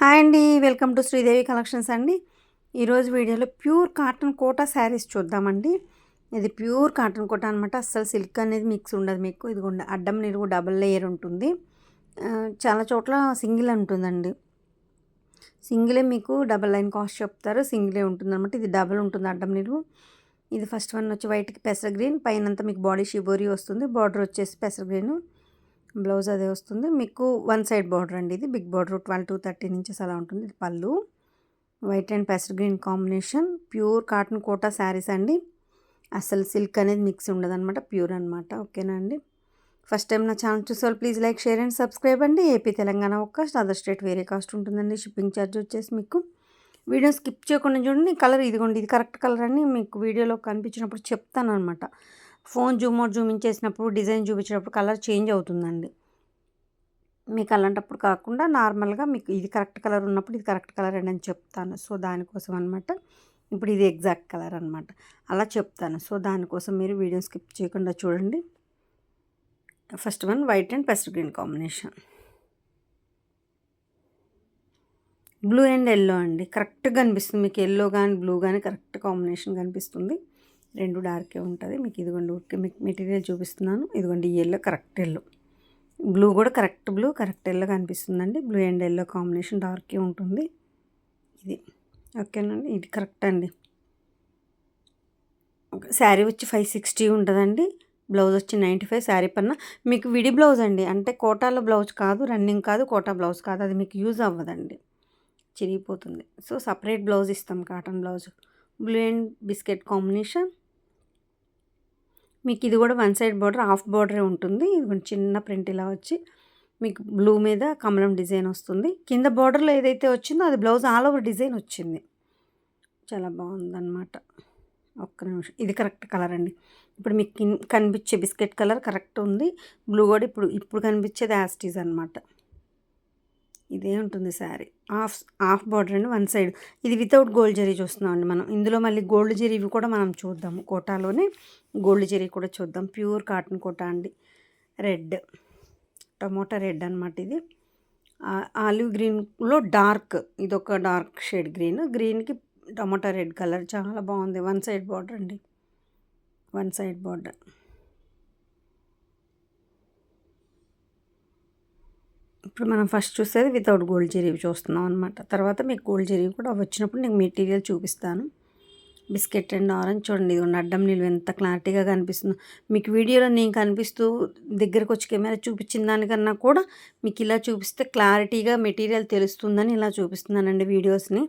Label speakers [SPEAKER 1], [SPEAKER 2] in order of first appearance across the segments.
[SPEAKER 1] Hi అండి, welcome to Sridevi collections అండి. ఈరోజు వీడియోలో ప్యూర్ కాటన్ కోటా శారీస్ చూద్దామండి. ఇది ప్యూర్ కాటన్ కోటా అనమాట. అస్సలు సిల్క్ అనేది మిక్స్ ఉండదు మీకు. ఇదిగోండి, అడ్డం నిలువు డబల్ లేయర్ ఉంటుంది. చాలా చోట్ల సింగిల్ ఉంటుందండి. సింగిలే మీకు డబల్ లైన్ కాస్ట్ చెప్తారు, సింగిలే ఉంటుంది అనమాట. ఇది డబల్ ఉంటుంది అడ్డం నిలువు. ఇది ఫస్ట్ వన్ వచ్చి వైట్కి పెసర గ్రీన్, పైనంతా మీకు బాడీ షిబోరీ వస్తుంది. బార్డర్ వచ్చేసి పెసర గ్రీన్, బ్లౌజ్ అదే వస్తుంది మీకు. వన్ సైడ్ బార్డర్ అండి, ఇది బిగ్ బార్డర్ 12 to 13 ఇంచెస్ అలా ఉంటుంది. ఇది పళ్ళు, వైట్ అండ్ పెసర్ green combination. Pure cotton Kota saris అండి. అసలు సిల్క్ అనేది మిక్స్ ఉండదు అనమాట, ప్యూర్ అనమాట. ఓకేనా అండి. ఫస్ట్ టైం నా ఛానల్ చూసేవాళ్ళు please like, share and subscribe అండి. ఏపీ తెలంగాణ ఒక కాస్ట్, అదర్ స్టేట్ వేరే కాస్ట్ ఉంటుందండి. షిప్పింగ్ ఛార్జ్ వచ్చేసి మీకు. వీడియో స్కిప్ చేయకుండా చూడండి. కలర్ ఇదిగోండి, ఇది కరెక్ట్ కలర్ అని మీకు వీడియోలో కనిపించినప్పుడు చెప్తాను అనమాట. ఫోన్ జూమ్ ఇన్ చేసినప్పుడు, డిజైన్ చూపించేటప్పుడు కలర్ చేంజ్ అవుతుందండి. మీకు అలాంటప్పుడు కాకుండా నార్మల్గా మీకు ఇది కరెక్ట్ కలర్ ఉన్నప్పుడు ఇది కరెక్ట్ కలర్ అని చెప్తాను. సో దానికోసం అనమాట. ఇప్పుడు ఇది ఎగ్జాక్ట్ కలర్ అనమాట, అలా చెప్తాను. సో దానికోసం మీరు వీడియో స్కిప్ చేయకుండా చూడండి. First one white and pester green combination, blue and yellow అండి. కరెక్ట్గా కనిపిస్తుంది మీకు. ఎల్లో కానీ బ్లూ కానీ కరెక్ట్ కాంబినేషన్ కనిపిస్తుంది. రెండు డార్కే ఉంటుంది మీకు. ఇదిగోండి ఊరికే మీకు మెటీరియల్ చూపిస్తున్నాను. ఇదిగోండి ఈ ఎల్లో కరెక్ట్ ఎల్లో, బ్లూ కూడా కరెక్ట్ బ్లూ, కరెక్ట్ ఎల్లో కనిపిస్తుందండి. బ్లూ అండ్ ఎల్లో కాంబినేషన్ డార్కే ఉంటుంది ఇది. ఓకేనండి, ఇది కరెక్ట్ అండి. శారీ వచ్చి 560 ఉంటుందండి. బ్లౌజ్ వచ్చి 95. శారీ పైన మీకు విడి బ్లౌజ్ అండి, అంటే కోటాలో బ్లౌజ్ కాదు, రన్నింగ్ కాదు, కోటా బ్లౌజ్ కాదు. అది మీకు యూజ్ అవ్వదండి, చిరిగిపోతుంది. సో సపరేట్ బ్లౌజ్ ఇస్తాం, cotton blouse. Blue and biscuit combination మీకు. ఇది కూడా వన్ సైడ్ బార్డర్, హాఫ్ బార్డరే ఉంటుంది. ఇది కొంచెం చిన్న ప్రింట్ ఇలా వచ్చి మీకు బ్లూ మీద కమలం డిజైన్ వస్తుంది. కింద బార్డర్లో ఏదైతే వచ్చిందో అది బ్లౌజ్ ఆల్ ఓవర్ డిజైన్ వచ్చింది. చాలా బాగుందన్నమాట. ఒక్క నిమిషం, ఇది కరెక్ట్ కలర్ అండి. ఇప్పుడు మీకు కనిపించే బిస్కెట్ కలర్ కరెక్ట్ ఉంది. బ్లూ కూడా ఇప్పుడు కనిపించేది యాస్టీజ్ అనమాట. ఇదే ఉంటుంది శారీ. హాఫ్ బార్డర్ అండి, వన్ సైడ్. ఇది వితౌట్ గోల్డ్ జరీ చూస్తున్నాం అండి మనం. ఇందులో మళ్ళీ గోల్డ్ జరీ ఇవి కూడా మనం చూద్దాము. కోటాలోనే గోల్డ్ జరీ కూడా చూద్దాం. ప్యూర్ కాటన్ కోటా అండి. రెడ్, టమోటా రెడ్ అనమాట ఇది. ఆలివ్ గ్రీన్లో డార్క్, ఇది ఒక డార్క్ షేడ్ గ్రీన్. గ్రీన్కి టమోటా రెడ్ కలర్ చాలా బాగుంది. వన్ సైడ్ బార్డర్ అండి, వన్ సైడ్ బార్డర్. ఇప్పుడు మనం ఫస్ట్ చూసేది వితౌట్ గోల్డ్ జరీ చూస్తున్నాం అనమాట. తర్వాత మీకు గోల్డ్ జరీ కూడా వచ్చినప్పుడు నేను మెటీరియల్ చూపిస్తాను. బిస్కెట్ అండ్ ఆరెంజ్ చూడండి, ఇది అడ్డం నిలువు ఎంత క్లారిటీగా కనిపిస్తుందో మీకు. వీడియోలో నేను కనిపిస్తూ దగ్గరకు వచ్చి కెమెరా చూపించిన దానికన్నా కూడా మీకు ఇలా చూపిస్తే క్లారిటీగా మెటీరియల్ తెలుస్తుందని ఇలా చూపిస్తున్నానండి వీడియోస్ని.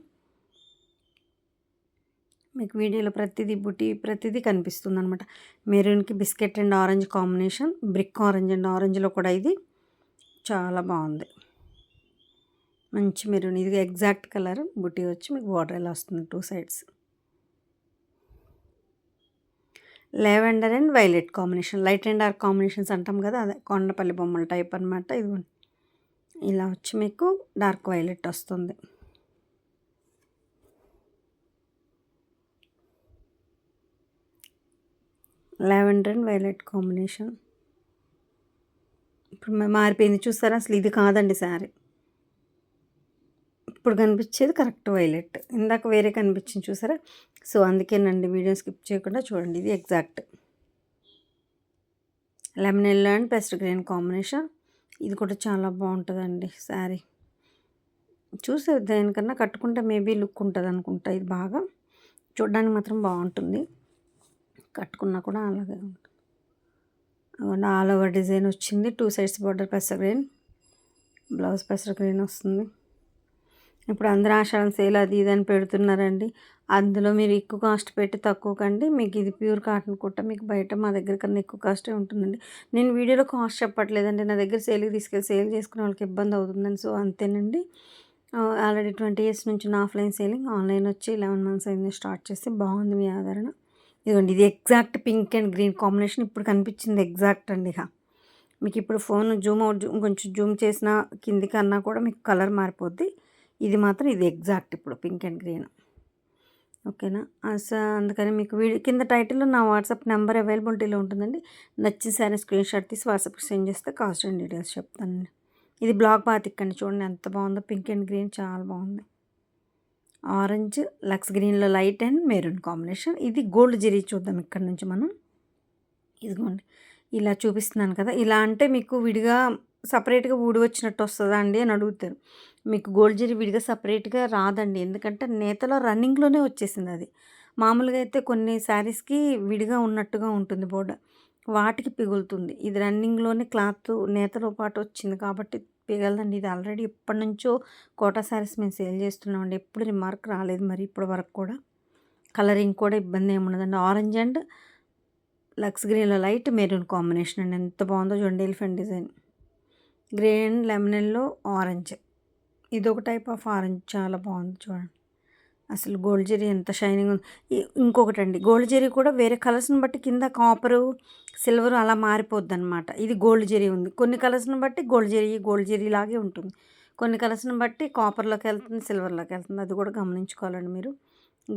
[SPEAKER 1] మీకు వీడియోలో ప్రతిదీ కనిపిస్తుంది అనమాట. మెరూన్కి biscuit and orange combination, brick orange and ఆరెంజ్లో కూడా ఇది చాలా బాగుంది. మంచి మెరూన్, ఇది ఎగ్జాక్ట్ కలర్. బుటీ వచ్చి మీకు బార్డర్ ఎలా వస్తుంది 2 sides. Lavender and violet combination, light and dark combinations అంటాం కదా, అదే కొండపల్లి బొమ్మల టైప్ అనమాట. ఇది ఇలా వచ్చి మీకు డార్క్ వైలెట్ వస్తుంది. లెవెండర్ అండ్ వైలెట్ కాంబినేషన్ ఇప్పుడు మారిపోయింది చూస్తారా. అసలు ఇది కాదండి శారీ. ఇప్పుడు కనిపించేది కరెక్ట్ వైలెట్, ఇందాక వేరే కనిపించింది చూసారా. సో అందుకేనండి, వీడియో స్కిప్ చేయకుండా చూడండి. ఇది exact lemon yellow and pester green combination. ఇది కూడా చాలా బాగుంటుందండి శారీ. చూసే దేనికన్నా కట్టుకుంటే మేబీ లుక్ ఉంటుంది అనుకుంటా. ఇది బాగా చూడడానికి మాత్రం బాగుంటుంది, కట్టుకున్నా కూడా అలాగే ఉంటుంది. ఆల్ ఓవర్ డిజైన్ వచ్చింది. 2 sides బార్డర్ పెసర్ గ్రీన్, బ్లౌజ్ పెసర్ గ్రీన్ వస్తుంది. ఇప్పుడు అందరూ ఆషాఢం సేల్ అది ఇది అని పెడుతున్నారండి. అందులో మీరు ఎక్కువ కాస్ట్ పెట్టి తక్కువ కండి. మీకు ఇది ప్యూర్ కాటన్ కుట్ట, మీకు బయట మా దగ్గర కన్నా ఎక్కువ కాస్టే ఉంటుందండి. నేను వీడియోలో కాస్ట్ చెప్పట్లేదండి, నా దగ్గర సేల్కి తీసుకెళ్ళి సేల్ చేసుకునే వాళ్ళకి ఇబ్బంది అవుతుందని. సో అంతేనండి. ఆల్రెడీ 20 years నుంచి నా ఆఫ్లైన్ సేలింగ్, ఆన్లైన్ వచ్చి 11 months అయింది స్టార్ట్ చేసి. బాగుంది మీ ఆదరణ. ఇదిగోండి, ఇది exact pink and green combination. ఇప్పుడు కనిపించింది ఎగ్జాక్ట్ అండి. మీకు ఇప్పుడు ఫోన్ కొంచెం జూమ్ చేసిన కింది కన్నా కూడా మీకు కలర్ మారిపోద్ది. ఇది మాత్రం ఇది ఎగ్జాక్ట్ ఇప్పుడు పింక్ అండ్ గ్రీన్. ఓకేనా. అందుకని మీకు కింద టైటిల్లో నా వాట్సాప్ నెంబర్ అవైలబిలిటీలో ఉంటుందండి. నచ్చిన సారీ స్క్రీన్ షాట్ తీసి వాట్సాప్కి సెండ్ చేస్తే కాస్ట్ అండ్ డీటెయిల్స్ చెప్తానండి. ఇది బ్లాక్ బాతిక్ అండి, చూడండి ఎంత బాగుందో, పింక్ అండ్ గ్రీన్ చాలా బాగుంది. ఆరెంజ్ లక్స్ గ్రీన్లో లైట్ అండ్ మెరూన్ కాంబినేషన్. ఇది గోల్డ్ జరీ చూద్దాం ఇక్కడ నుంచి మనం. ఇదిగోండి ఇలా చూపిస్తున్నాను కదా, ఇలా అంటే మీకు విడిగా సపరేట్గా ఊడి వచ్చినట్టు వస్తుందా అండి అని అడుగుతారు. మీకు గోల్డ్ జరీ విడిగా సపరేట్గా రాదండి, ఎందుకంటే నేతలో రన్నింగ్లోనే వచ్చేసింది అది. మామూలుగా అయితే కొన్ని శారీస్కి విడిగా ఉన్నట్టుగా ఉంటుంది బోర్డర్, వాటికి పిగులుతుంది. ఇది రన్నింగ్లోనే క్లాత్ నేతతో పాటు వచ్చింది కాబట్టి పిగలదండి. ఇది ఆల్రెడీ ఎప్పటి నుంచో కోటా శారీస్ మేము సేల్ చేస్తున్నామండి, ఎప్పుడు రిమార్క్ రాలేదు మరి ఇప్పటి వరకు కూడా. కలరింగ్ కూడా ఇబ్బంది ఏమి ఉండదండి. ఆరెంజ్ అండ్ లక్స్ గ్రీన్లో లైట్ మెరూన్ కాంబినేషన్ అండి, ఎంత బాగుందో చూడండి. Elephant design, grey and lemon yellow orange, ఇది ఒక టైప్ ఆఫ్ ఆరెంజ్, చాలా బాగుంది చూడండి. అసలు గోల్డ్ జరీ ఎంత షైనింగ్ ఉంది. ఇంకొకటి అండి, గోల్డ్ జరీ కూడా వేరే కలర్స్ని బట్టి కింద కాపరు సిల్వర్ అలా మారిపోద్ది అనమాట. ఇది గోల్డ్ జరీ ఉంది, కొన్ని కలర్స్ని బట్టి గోల్డ్ జరీ లాగే ఉంటుంది, కొన్ని కలర్స్ని బట్టి కాపర్లోకి వెళ్తుంది, సిల్వర్లోకి వెళ్తుంది, అది కూడా గమనించుకోవాలండి మీరు.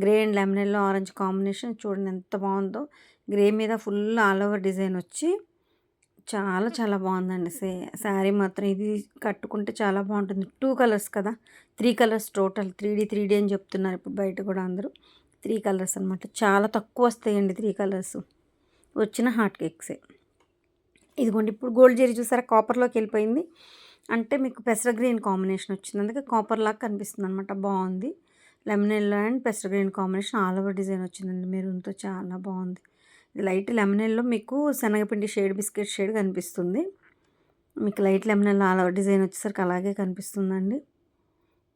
[SPEAKER 1] Grey and lemon yellow orange combination చూడండి ఎంత బాగుందో. గ్రే మీద ఫుల్ ఆల్ ఓవర్ డిజైన్ వచ్చి చాలా చాలా బాగుందండి. శారీ మాత్రం ఇది కట్టుకుంటే చాలా బాగుంటుంది. 2 కలర్స్ కదా, 3 కలర్స్ టోటల్, 3D అని చెప్తున్నారు ఇప్పుడు బయట కూడా అందరూ. 3 కలర్స్ అనమాట, చాలా తక్కువ వస్తాయండి 3 కలర్స్, వచ్చిన హాట్ కేక్సే. ఇదిగోండి ఇప్పుడు గోల్డ్ జరీ చూసారా కాపర్లోకి వెళ్ళిపోయింది, అంటే మీకు పెసర గ్రీన్ కాంబినేషన్ వచ్చింది, అందుకే కాపర్ లాగా కనిపిస్తుంది అనమాట, బాగుంది. లెమన్ ఎల్లో అండ్ పెసర green combination all over design వచ్చిందండి మెరూన్తో, చాలా బాగుంది. ఇది లైట్ లెమన్ ఎల్లో మీకు శనగపిండి షేడ్, బిస్కెట్ షేడ్ కనిపిస్తుంది. మీకు light lemon yellow all over design వచ్చేసరికి అలాగే కనిపిస్తుందండి.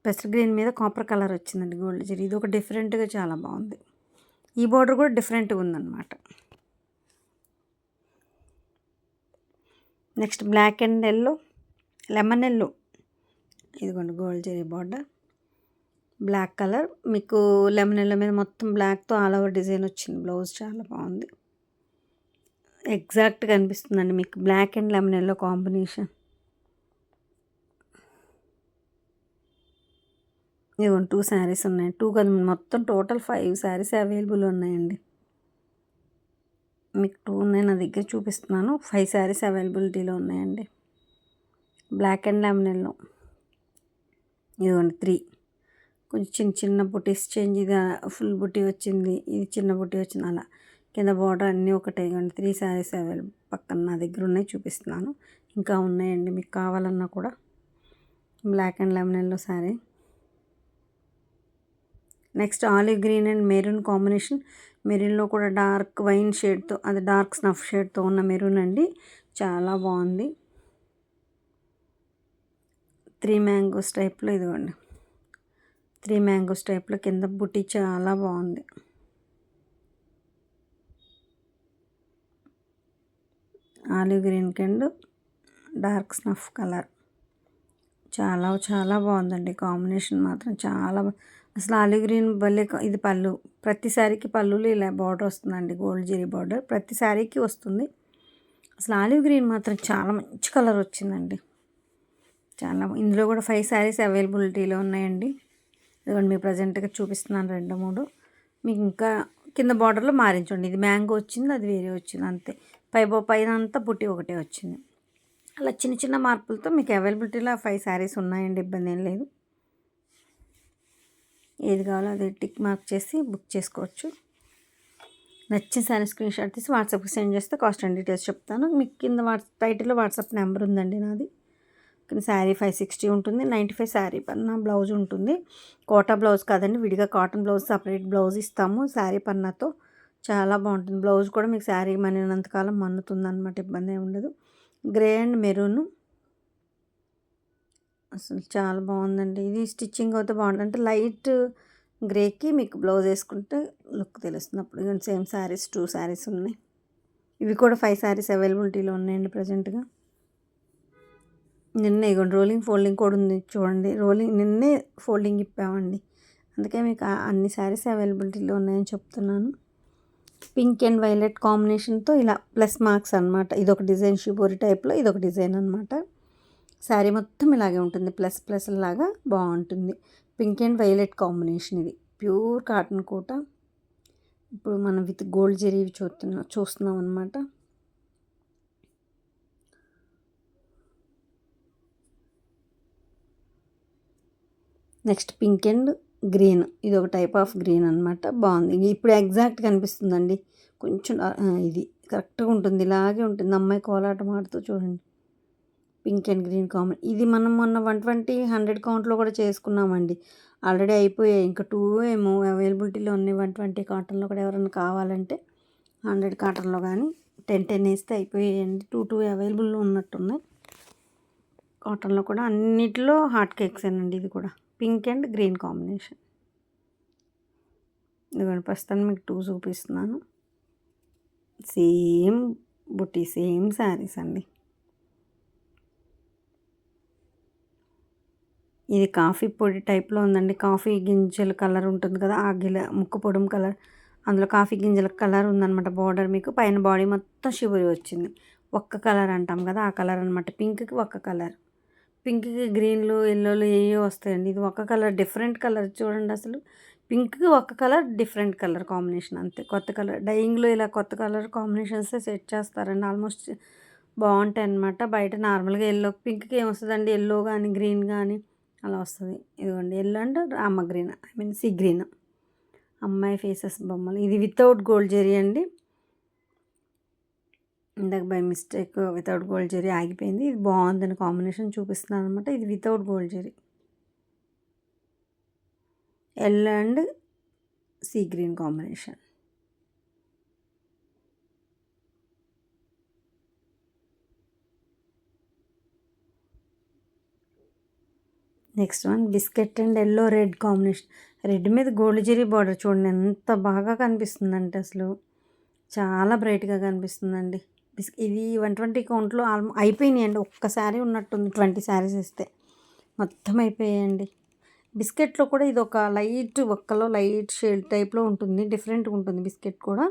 [SPEAKER 1] పెసర గ్రీన్ మీద కాపర్ కలర్ వచ్చిందండి గోల్డ్ జరీ, ఇది ఒక డిఫరెంట్గా చాలా బాగుంది. ఈ బార్డర్ కూడా డిఫరెంట్గా ఉందన్నమాట. Next black and yellow, lemon yellow, ఇదిగోండి gold zari border, black colour, మీకు లెమన్ ఎల్లో మీద మొత్తం బ్లాక్తో ఆల్ ఓవర్ డిజైన్ వచ్చింది. బ్లౌజ్ చాలా బాగుంది, ఎగ్జాక్ట్గా అనిపిస్తుందండి మీకు black and lemon yellow combination. ఇదిగోండి 2 శారీస్ ఉన్నాయి, 2 కదా మొత్తం టోటల్ 5 శారీస్ అవైలబుల్ ఉన్నాయండి. మీకు 2 ఉన్నాయి నా దగ్గర చూపిస్తున్నాను, 5 శారీస్ అవైలబిలిటీలో ఉన్నాయండి. బ్లాక్ అండ్ లెమన్ ఎల్లో, ఇదిగోండి 3, కొంచెం చిన్న చిన్న బుటీస్ చేంజ్, ఇది ఫుల్ బుటీ వచ్చింది, ఇది చిన్న బుటీ వచ్చింది, అలా కింద బార్డర్ అన్నీ ఒకటే. ఇవ్వండి 3 శారీస్ అవైలబుల్ పక్కన నా దగ్గర ఉన్నాయి, చూపిస్తున్నాను. ఇంకా ఉన్నాయండి మీకు కావాలన్నా కూడా. Black and lemon yellow sari. Next olive green and maroon combination, మెరూన్లో కూడా డార్క్ వైన్ షేడ్తో, అది డార్క్ స్నఫ్ షేడ్తో ఉన్న మెరూన్ అండి, చాలా బాగుంది. 3 మ్యాంగోస్ టైప్లో, ఇదిగోండి 3 మ్యాంగోస్ టైప్లో కింద బుటీ చాలా బాగుంది. Olive green and dark snuff colour, చాలా చాలా బాగుందండి కాంబినేషన్ మాత్రం చాలా అసలు ఆలివ్ గ్రీన్ భలే. ఇది పళ్ళు, ప్రతి శారీకి పళ్ళులో ఇలా బార్డర్ వస్తుందండి, గోల్డ్ జరీ బార్డర్ ప్రతి శారీకి వస్తుంది. అసలు ఆలివ్ గ్రీన్ మాత్రం చాలా మంచి కలర్ వచ్చిందండి, చాలా. ఇందులో కూడా 5 శారీస్ అవైలబిలిటీలో ఉన్నాయండి. ఇదిగోండి మీకు ప్రజెంట్గా చూపిస్తున్నాను 2, 3. మీకు ఇంకా కింద బార్డర్లో మారించండి, ఇది మ్యాంగో వచ్చింది, అది వేరే వచ్చింది, అంతే. పైన అంతా బుట్టి ఒకటే వచ్చింది. అలా చిన్న చిన్న మార్పులతో మీకు అవైలబిలిటీలో 5 శారీస్ ఉన్నాయండి, ఇబ్బంది ఏం లేదు. ఏది కావాలో అది టిక్ మార్క్ చేసి బుక్ చేసుకోవచ్చు. నచ్చిన శారీ స్క్రీన్ షాట్ తీసి వాట్సాప్కి సెండ్ చేస్తే కాస్ట్ అండ్ డీటెయిల్స్ చెప్తాను. మీకు కింద టైటిల్లో వాట్సాప్ నెంబర్ ఉందండి నాది. కానీ శారీ 560 ఉంటుంది, 95 శారీ పన్నా బ్లౌజ్ ఉంటుంది. కోటా బ్లౌజ్ కాదండి, విడిగా కాటన్ బ్లౌజ్ సపరేట్ బ్లౌజ్ ఇస్తాము శారీ పన్నాతో, చాలా బాగుంటుంది. బ్లౌజ్ కూడా మీకు శారీ మన్నినంతకాలం మన్నుతుంది అనమాట, ఇబ్బంది ఏమి ఉండదు. గ్రే అండ్ మెరూన్, అసలు చాలా బాగుందండి. ఇది స్టిచ్చింగ్ అయితే బాగుంటుంది, అంటే లైట్ గ్రేకి మీకు బ్లౌజ్ వేసుకుంటే లుక్ తెలుస్తుంది. అప్పుడు ఇక సేమ్ శారీస్ 2 శారీస్ ఉన్నాయి. ఇవి కూడా 5 శారీస్ అవైలబిలిటీలో ఉన్నాయండి ప్రజెంట్గా. నిన్నే ఇగోండి రోలింగ్ ఫోల్డింగ్ కూడా ఉంది చూడండి, నిన్నే ఫోల్డింగ్ ఇప్పామండి, అందుకే మీకు అన్ని శారీస్ అవైలబిలిటీలో ఉన్నాయని చెప్తున్నాను. పింక్ అండ్ వైలెట్ కాంబినేషన్తో ఇలా ప్లస్ మార్క్స్ అనమాట, ఇదొక డిజైన్ షిబోరి టైప్లో, ఇదొక డిజైన్ అనమాట. శారీ మొత్తం ఇలాగే ఉంటుంది, ప్లస్ ప్లస్ లాగా బాగుంటుంది. పింక్ అండ్ వైలెట్ కాంబినేషన్, ఇది ప్యూర్ కాటన్ కోట. ఇప్పుడు మనం విత్ గోల్డ్ జరీ చూస్తున్నాం అనమాట. నెక్స్ట్ పింక్ అండ్ గ్రీన్, ఇది ఒక టైప్ ఆఫ్ గ్రీన్ అనమాట. బాగుంది. ఇప్పుడు ఎగ్జాక్ట్ కనిపిస్తుందండి. కొంచెం ఇది కరెక్ట్గా ఉంటుంది, ఇలాగే ఉంటుంది. అమ్మాయి కోలాటం ఆడుతూ చూడండి. Pink and green combination. ఇది మనం మొన్న 120, 100 కౌంట్లో కూడా చేసుకున్నామండి. ఆల్రెడీ అయిపోయాయి. ఇంకా 2 ఏమో అవైలబిలిటీలో ఉన్నాయి 120 కాటన్లో కూడా. ఎవరైనా కావాలంటే 100 కాటన్లో కానీ 10 వేస్తే అయిపోయాయండి. 2 అవైలబుల్లో ఉన్నట్టున్నాయి. కాటన్లో కూడా అన్నిటిలో హాట్ కేక్సేనండి. ఇది కూడా పింక్ అండ్ గ్రీన్ కాంబినేషన్. ఇదిగోండి ప్రస్తుతానికి మీకు 2 చూపిస్తున్నాను. సేమ్ బుట్టి, సేమ్ శారీస్ అండి. ఇది కాఫీ పొడి టైప్లో ఉందండి. కాఫీ గింజల కలర్ ఉంటుంది కదా, ఆ ముక్క పొడుం కలర్, అందులో కాఫీ గింజల కలర్ ఉందన్నమాట. బార్డర్ మీకు పైన బాడీ మొత్తం షిబురి వచ్చింది. ఒక్క కలర్ అంటాం కదా, ఆ కలర్ అనమాట. పింక్కి ఒక్క కలర్, పింక్కి గ్రీన్లు ఎల్లోలు ఏవో వస్తాయండి. ఇది ఒక కలర్, డిఫరెంట్ కలర్ చూడండి. అసలు పింక్కి ఒక కలర్, డిఫరెంట్ కలర్ కాంబినేషన్ అంతే. కొత్త కలర్ డైయింగ్లో ఇలా కొత్త కలర్ కాంబినేషన్స్ సెట్ చేస్తారండి. ఆల్మోస్ట్ బాగుంటాయి అన్నమాట. బయట నార్మల్గా ఎల్లో, పింక్కి ఏమొస్తుందండి, ఎల్లో కానీ గ్రీన్ కానీ అలా వస్తుంది. ఇదిగోండి yellow and Rama green, I mean sea green. అమ్మాయి ఫేసెస్ బొమ్మలు. ఇది వితౌట్ గోల్డ్ జెరీ అండి. ఇందాక by mistake without gold zari ఆగిపోయింది. ఇది బాగుందని కాంబినేషన్ చూపిస్తున్నాను అనమాట. ఇది without gold zari, yellow and sea green combination. Next one biscuit and yellow red combination. Red మీద గోల్డ్ జెరీ బార్డర్ చూడండి ఎంత బాగా కనిపిస్తుందంటే అసలు చాలా బ్రైట్గా కనిపిస్తుందండి. ఇది 120 కౌంట్లో అయిపోయినాయండి. ఒక్కసారి ఉన్నట్టుంది 20 శారీస్ ఇస్తే మొత్తం అయిపోయాయండి. బిస్కెట్లో కూడా ఇది ఒక లైట్ ఒక్కలో లైట్ షేడ్ టైప్లో ఉంటుంది, డిఫరెంట్గా ఉంటుంది. బిస్కెట్ కూడా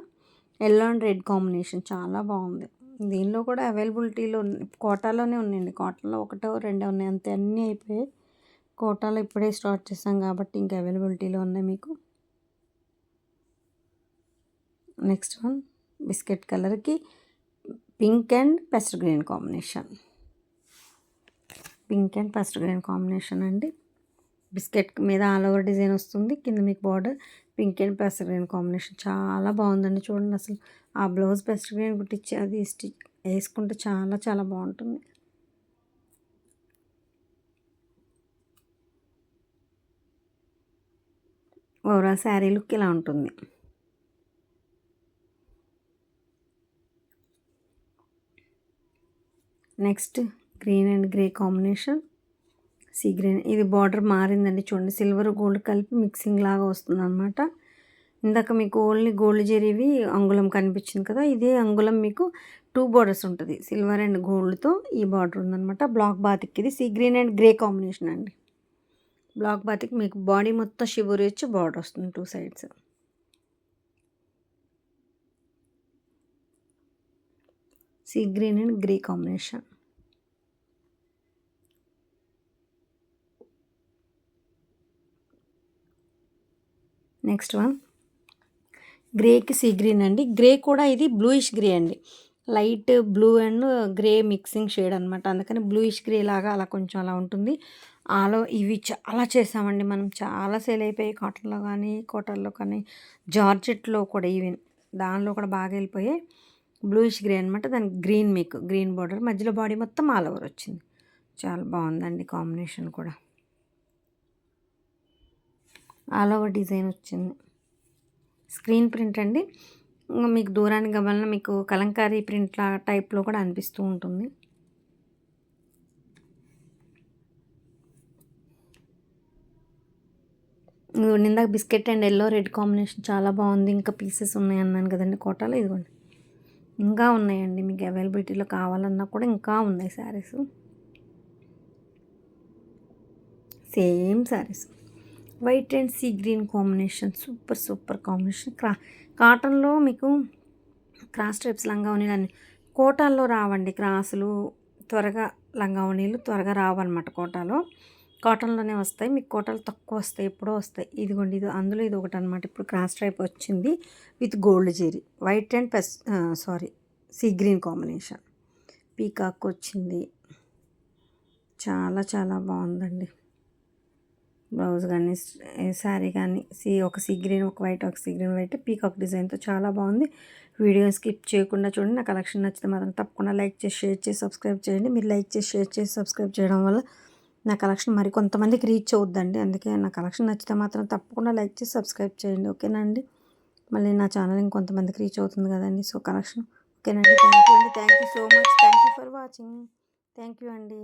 [SPEAKER 1] ఎల్లో అండ్ రెడ్ కాంబినేషన్ చాలా బాగుంది. దీనిలో కూడా అవైలబిలిటీలో కోటాలోనే ఉన్నాయండి. కాటన్లో 1, 2 ఉన్నాయి అంతే, అన్నీ అయిపోయాయి. కోటాలో ఇప్పుడే స్టార్ట్ చేసాం కాబట్టి ఇంకా అవైలబిలిటీలో ఉన్నాయి మీకు. నెక్స్ట్ వన్ బిస్కెట్ కలర్కి pink and pester green combination. Pink and pester green combination అండి. బిస్కెట్ మీద ఆల్ ఓవర్ డిజైన్ వస్తుంది, కింద మీకు border pink and pester green combination చాలా బాగుందండి. చూడండి అసలు ఆ బ్లౌజ్ పెస్టర్ గ్రీన్ కుట్టించి అది స్టిచ్ వేసుకుంటే చాలా చాలా బాగుంటుంది. ఓవరాల్ శారీ లుక్ ఇలా ఉంటుంది. Next green and grey combination, sea green. ఇది బార్డర్ మారిందండి చూడండి, సిల్వర్ గోల్డ్ కలిపి మిక్సింగ్ లాగా వస్తుంది అనమాట. ఇందాక మీకు ఓన్లీ గోల్డ్ జెరీవి అంగుళం కనిపించింది కదా, ఇదే అంగుళం మీకు 2 బార్డర్స్ ఉంటుంది. సిల్వర్ అండ్ గోల్డ్తో ఈ బార్డర్ ఉందన్నమాట. బ్లాక్ బాతిక్ ఇది sea green and grey combination అండి. బ్లాక్ బాతిక్ మీకు బాడీ మొత్తం షిబురి వచ్చి బార్డర్ వస్తుంది 2 sides. Sea green and grey combination. Next one గ్రేకి సీ గ్రీన్ అండి. గ్రే కూడా ఇది బ్లూయిష్ గ్రే అండి. Light blue and grey mixing shade అనమాట. అందుకని బ్లూయిష్ గ్రే లాగా అలా కొంచెం అలా ఉంటుంది. ఇవి చాలా చేసామండి మనం, చాలా సేల్ అయిపోయాయి. కాటన్లో కానీ కోటన్లో కానీ జార్జెట్లో కూడా ఈవెన్ దానిలో కూడా బాగా వెళ్ళిపోయాయి. బ్లూయిష్ గ్రే అనమాట. దానికి గ్రీన్ మీకు గ్రీన్ బార్డర్, మధ్యలో బాడీ మొత్తం ఆల్ ఓవర్ వచ్చింది. చాలా బాగుందండి కాంబినేషన్ కూడా. ఆల్ ఓవర్ డిజైన్ వచ్చింది. స్క్రీన్ ప్రింట్ అండి. మీకు దూరానికి గమన మీకు కలంకారీ ప్రింట్ల టైప్లో కూడా అనిపిస్తూ ఉంటుంది. ఇందాక biscuit and yellow red combination చాలా బాగుంది. ఇంకా పీసెస్ ఉన్నాయి అన్నాను కదండి కోటాలో, ఇదిగోండి ఇంకా ఉన్నాయండి. మీకు అవైలబిలిటీలో కావాలన్నా కూడా ఇంకా ఉన్నాయి saris, same saris. White and sea green combination, super super combination. కాటన్లో మీకు క్రాస్ టైప్స్ లంగావోణీలు కోటాల్లో రావండి. క్రాసులు త్వరగా లంగావోణీలు త్వరగా రావన్నమాట కోటాలో. కాటన్లోనే వస్తాయి మీకు. కోటాలు తక్కువ వస్తాయి, ఎప్పుడో వస్తాయి. ఇదిగోండి ఇది అందులో ఇది ఒకటి అనమాట. ఇప్పుడు క్రాస్ టైప్ వచ్చింది with gold zari. White and sea green combination. Peacock వచ్చింది, చాలా చాలా బాగుందండి. బ్లౌజ్ కానీ శారీ కానీ ఒక సీ గ్రీన్ ఒక వైట్ ఒక సీ గ్రీన్ వైట్ పీకాక్ డిజైన్తో చాలా బాగుంది. వీడియో స్కిప్ చేయకుండా చూడండి. నా కలెక్షన్ నచ్చితే మాత్రం తప్పకుండా లైక్ చేసి షేర్ చేసి సబ్స్క్రైబ్ చేయండి. మీరు లైక్ చేసి షేర్ చేసి సబ్స్క్రైబ్ చేయడం వల్ల నా కలెక్షన్ మరి కొంతమందికి రీచ్ అవుద్దండి. అందుకే నా కలెక్షన్ నచ్చితే మాత్రం తప్పకుండా లైక్ చేసి సబ్స్క్రైబ్ చేయండి. ఓకేనా అండి? మళ్ళీ నా ఛానల్ ఇంకొంతమందికి రీచ్ అవుతుంది కదండి. సో కలెక్షన్ ఓకేనండి. థ్యాంక్ యూ అండి. Thank you so much. Thank you for watching. Thank you అండి.